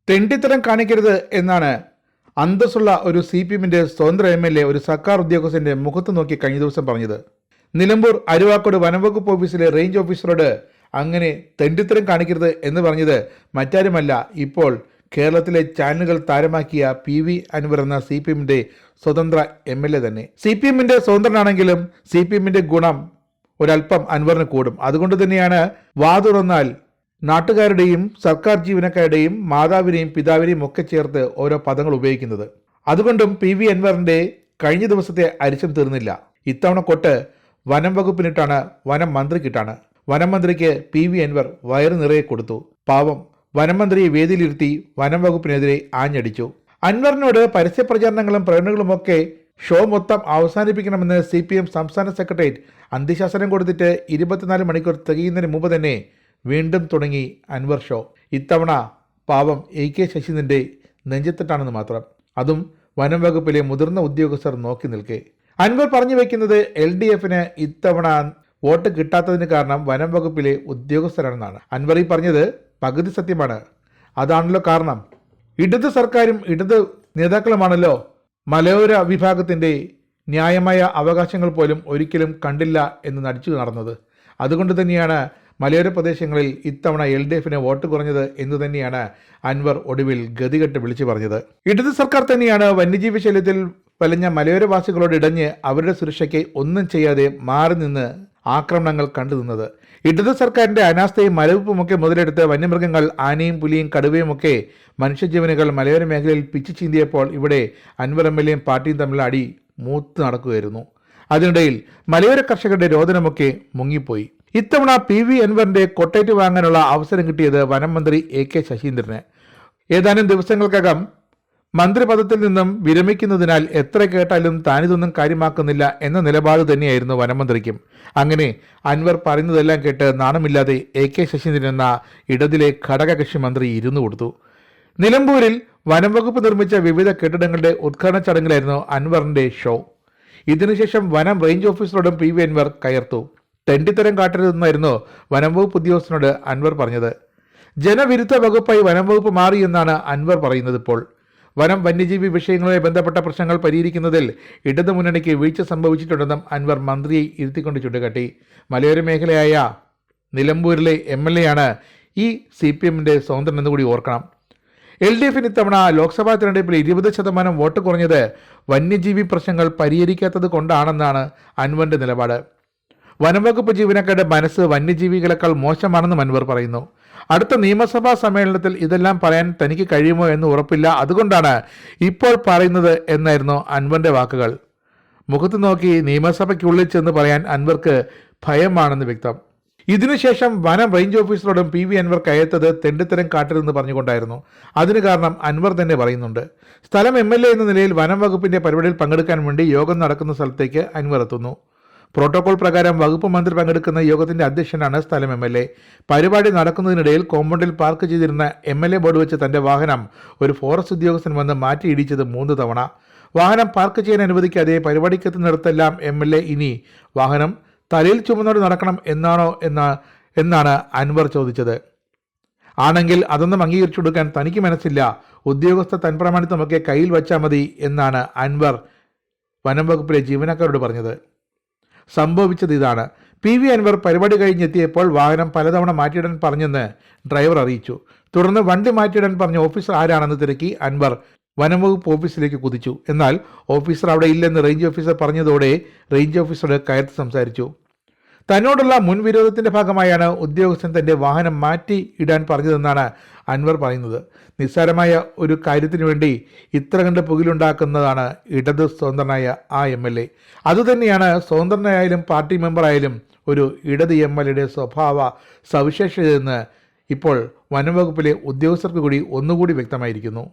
തെണ്ടിത്തരം കാണിക്കരുത് എന്നാണ് അന്തസ്സുള്ള ഒരു CPM-ന്റെ സ്വതന്ത്ര MLA ഒരു സർക്കാർ ഉദ്യോഗസ്ഥന്റെ മുഖത്ത് നോക്കി കഴിഞ്ഞ ദിവസം പറഞ്ഞത്. നിലമ്പൂർ അരുവാക്കോട് വനംവകുപ്പ് ഓഫീസിലെ റേഞ്ച് ഓഫീസറോട് അങ്ങനെ തെണ്ടിത്തരം കാണിക്കരുത് എന്ന് പറഞ്ഞത് മറ്റാരുമല്ല, ഇപ്പോൾ കേരളത്തിലെ ചാനലുകൾ താരമാക്കിയ PV അൻവർ എന്ന CPM-ന്റെ സ്വതന്ത്ര MLA തന്നെ. CPM-ന്റെ സ്വതന്ത്രനാണെങ്കിലും CPM-ന്റെ ഗുണം ഒരല്പം അൻവറിന് കൂടും. അതുകൊണ്ട് തന്നെയാണ് വാതുറന്നാൽ നാട്ടുകാരുടെയും സർക്കാർ ജീവനക്കാരുടെയും മാതാവിനെയും പിതാവിനെയും ഒക്കെ ചേർത്ത് ഓരോ പദങ്ങൾ ഉപയോഗിക്കുന്നത്. അതുകൊണ്ടും PV അൻവറിന്റെ കഴിഞ്ഞ ദിവസത്തെ അരിശം തീർന്നില്ല. ഇത്തവണ കൊട്ട് വനം വകുപ്പിനിട്ടാണ്, വനം മന്ത്രിക്കിട്ടാണ്. വനം മന്ത്രിക്ക് PV അൻവർ വയറ് നിറയെ കൊടുത്തു. പാവം വനം മന്ത്രിയെ വേദിയിലിരുത്തി വനം വകുപ്പിനെതിരെ ആഞ്ഞടിച്ചു. അൻവറിനോട് പരസ്യ പ്രചാരണങ്ങളും പ്രകടനങ്ങളുമൊക്കെ ഷോ മൊത്തം അവസാനിപ്പിക്കണമെന്ന് CPM സംസ്ഥാന സെക്രട്ടേറിയറ്റ് അന്ത്യശാസനം കൊടുത്തിട്ട് 24 മണിക്കൂർ തികയുന്നതിന് മുമ്പ് തന്നെ വീണ്ടും തുടങ്ങി അൻവർ ഷോ. ഇത്തവണ പാവം AK ശശീന്ദ്രൻ്റെ നെഞ്ചത്തിട്ടാണെന്ന് മാത്രം. അതും വനം വകുപ്പിലെ മുതിർന്ന ഉദ്യോഗസ്ഥർ നോക്കി നിൽക്കെ. അൻവർ പറഞ്ഞു വയ്ക്കുന്നത് LDF-ന് ഇത്തവണ വോട്ട് കിട്ടാത്തതിന് കാരണം വനം വകുപ്പിലെ ഉദ്യോഗസ്ഥരാണെന്നാണ്. അൻവർ ഈ പറഞ്ഞത് പകുതി സത്യമാണ്. അതാണല്ലോ കാരണം. ഇടത് സർക്കാരും ഇടത് നേതാക്കളുമാണല്ലോ മലയോര വിഭാഗത്തിൻ്റെ ന്യായമായ അവകാശങ്ങൾ പോലും ഒരിക്കലും കണ്ടില്ല എന്ന് നടിച്ചു നടന്നത്. അതുകൊണ്ട് തന്നെയാണ് മലയോര പ്രദേശങ്ങളിൽ ഇത്തവണ LDF-ന് വോട്ട് കുറഞ്ഞത് എന്ന് തന്നെയാണ് അൻവർ ഒടുവിൽ ഗതികെട്ട് വിളിച്ചു പറഞ്ഞത്. ഇടത് സർക്കാർ തന്നെയാണ് വന്യജീവി ശല്യത്തിൽ വലഞ്ഞ മലയോരവാസികളോട് ഇടഞ്ഞ് അവരുടെ സുരക്ഷയ്ക്ക് ഒന്നും ചെയ്യാതെ മാറി നിന്ന് ആക്രമണങ്ങൾ കണ്ടുനിന്നത്. ഇടത് സർക്കാരിന്റെ അനാസ്ഥയും മരവിപ്പുമൊക്കെ മുതലെടുത്ത് വന്യമൃഗങ്ങൾ ആനയും പുലിയും കടുവയും ഒക്കെ മനുഷ്യജീവനുകൾ മലയോര മേഖലയിൽ പിച്ചു ചീന്തിയപ്പോൾ ഇവിടെ അൻവർ MLA-യും പാർട്ടിയും തമ്മിൽ അടി മൂത്ത് നടക്കുകയായിരുന്നു. അതിനിടയിൽ മലയോര കർഷകരുടെ രോദനമൊക്കെ മുങ്ങിപ്പോയി. ഇത്തവണ PV അൻവറിന്റെ കൊട്ടേറ്റ് വാങ്ങാനുള്ള അവസരം കിട്ടിയത് വനം മന്ത്രി AK ശശീന്ദ്രന്. ഏതാനും ദിവസങ്ങൾക്കകം മന്ത്രിപദത്തിൽ നിന്നും വിരമിക്കുന്നതിനാൽ എത്ര കേട്ടാലും താനിതൊന്നും കാര്യമാക്കുന്നില്ല എന്ന നിലപാട് തന്നെയായിരുന്നു വനമന്ത്രിക്കും. അങ്ങനെ അൻവർ പറയുന്നതെല്ലാം കേട്ട് നാണമില്ലാതെ AK ശശീന്ദ്രൻ എന്ന ഇടതിലെ ഘടകകക്ഷി മന്ത്രി ഇരുന്നു കൊടുത്തു. നിലമ്പൂരിൽ വനം വകുപ്പ് നിർമ്മിച്ച വിവിധ കെട്ടിടങ്ങളുടെ ഉദ്ഘാടന ചടങ്ങിലായിരുന്നു അൻവറിന്റെ ഷോ. ഇതിനുശേഷം വനം റേഞ്ച് ഓഫീസറോടും PV അൻവർ കയർത്തു. തെണ്ടിത്തരം കാട്ടരുതെന്നായിരുന്നു വനം വകുപ്പ് ഉദ്യോഗസ്ഥനോട് അൻവർ പറഞ്ഞത്. ജനവിരുദ്ധ വകുപ്പായി വനം വകുപ്പ് മാറി എന്നാണ് അൻവർ പറയുന്നത്. ഇപ്പോൾ വനം വന്യജീവി വിഷയങ്ങളുമായി ബന്ധപ്പെട്ട പ്രശ്നങ്ങൾ പരിഹരിക്കുന്നതിൽ ഇടതു മുന്നണിക്ക് വീഴ്ച സംഭവിച്ചിട്ടുണ്ടെന്നും അൻവർ മന്ത്രിയെ ഇരുത്തിക്കൊണ്ട് ചൂണ്ടിക്കാട്ടി. മലയോര മേഖലയായ നിലമ്പൂരിലെ MLA-യാണ് ഈ CPM-ന്റെ സ്വതന്ത്രൻ എന്നുകൂടി ഓർക്കണം. LDF-ന് ഇത്തവണ ലോക്സഭാ തിരഞ്ഞെടുപ്പിൽ 20% വോട്ട് കുറഞ്ഞത് വന്യജീവി പ്രശ്നങ്ങൾ പരിഹരിക്കാത്തത് കൊണ്ടാണെന്നാണ് അൻവറിന്റെ നിലപാട്. വനംവകുപ്പ് ജീവനക്കാരുടെ മനസ്സ് വന്യജീവികളെക്കാൾ മോശമാണെന്നും അൻവർ പറയുന്നു. അടുത്ത നിയമസഭാ സമ്മേളനത്തിൽ ഇതെല്ലാം പറയാൻ തനിക്ക് കഴിയുമോ എന്ന് ഉറപ്പില്ല, അതുകൊണ്ടാണ് ഇപ്പോൾ പറയുന്നത് എന്നായിരുന്നു അൻവറിന്റെ വാക്കുകൾ. മുഖത്ത് നോക്കി നിയമസഭയ്ക്കുള്ളിൽ ചെന്ന് പറയാൻ അൻവർക്ക് ഭയമാണെന്ന് വ്യക്തം. ഇതിനുശേഷം വനം റേഞ്ച് ഓഫീസറോടും PV അൻവർ കയറ്റത് തെണ്ടിത്തരം കാട്ടരുതെന്ന് പറഞ്ഞുകൊണ്ടായിരുന്നു. അതിന് കാരണം അൻവർ തന്നെ പറയുന്നുണ്ട്. സ്ഥലം MLA എന്ന നിലയിൽ വനം വകുപ്പിന്റെ പരിപാടിയിൽ പങ്കെടുക്കാൻ വേണ്ടി യോഗം നടക്കുന്ന സ്ഥലത്തേക്ക് അൻവർ എത്തുന്നു. പ്രോട്ടോകോൾ പ്രകാരം വകുപ്പ് മന്ത്രി പങ്കെടുക്കുന്ന യോഗത്തിന്റെ അധ്യക്ഷനാണ് സ്ഥലം MLA. പരിപാടി നടക്കുന്നതിനിടയിൽ കോമ്പൗണ്ടിൽ പാർക്ക് ചെയ്തിരുന്ന MLA ബോർഡ് വെച്ച് തന്റെ വാഹനം ഒരു ഫോറസ്റ്റ് ഉദ്യോഗസ്ഥൻ വന്ന് മാറ്റിയിടിച്ചത് 3 തവണ. വാഹനം പാർക്ക് ചെയ്യാൻ അനുവദിക്കാതെ പരിപാടിക്കെത്തുന്നിടത്തെല്ലാം MLA ഇനി വാഹനം തലയിൽ ചുമന്നോട് നടക്കണം എന്നാണ് അൻവർ ചോദിച്ചത്. ആണെങ്കിൽ അതൊന്നും അംഗീകരിച്ചു കൊടുക്കാൻ തനിക്ക് മനസ്സില്ല, ഉദ്യോഗസ്ഥ തൻപ്രമാണിത്വമൊക്കെ കയ്യിൽ വച്ചാൽ മതി എന്നാണ് അൻവർ വനം വകുപ്പിലെ ജീവനക്കാരോട് പറഞ്ഞത്. സംഭവിച്ചത് ഇതാണ്. PV അൻവർ പരിപാടി കഴിഞ്ഞെത്തിയപ്പോൾ വാഹനം പലതവണ മാറ്റിയിടാൻ പറഞ്ഞെന്ന് ഡ്രൈവർ അറിയിച്ചു. തുടർന്ന് വണ്ടി മാറ്റിയിടാൻ പറഞ്ഞ ഓഫീസർ ആരാണെന്ന് തിരക്കി അൻവർ വനംവകുപ്പ് ഓഫീസിലേക്ക് കുതിച്ചു. എന്നാൽ ഓഫീസർ അവിടെ ഇല്ലെന്ന് റേഞ്ച് ഓഫീസർ പറഞ്ഞതോടെ റേഞ്ച് ഓഫീസറോട് കയർത്ത് സംസാരിച്ചു. തന്നോടുള്ള മുൻവിരോധത്തിന്റെ ഭാഗമായാണ് ഉദ്യോഗസ്ഥൻ തന്റെ വാഹനം മാറ്റി ഇടാൻ പറഞ്ഞതെന്നാണ് അൻവർ പറയുന്നത്. നിസ്സാരമായ ഒരു കാര്യത്തിനു വേണ്ടി ഇത്ര കണ്ട് പുകിലുണ്ടാക്കുന്നതാണ് ഇടത് സ്വതന്ത്രനായ ആ MLA. അതുതന്നെയാണ് സ്വതന്ത്രനായാലും പാർട്ടി മെമ്പറായാലും ഒരു ഇടത് MLA-യുടെ സ്വഭാവ സവിശേഷതയെന്ന് ഇപ്പോൾ വനംവകുപ്പിലെ ഉദ്യോഗസ്ഥർക്ക് കൂടി ഒന്നുകൂടി വ്യക്തമായിരിക്കുന്നു.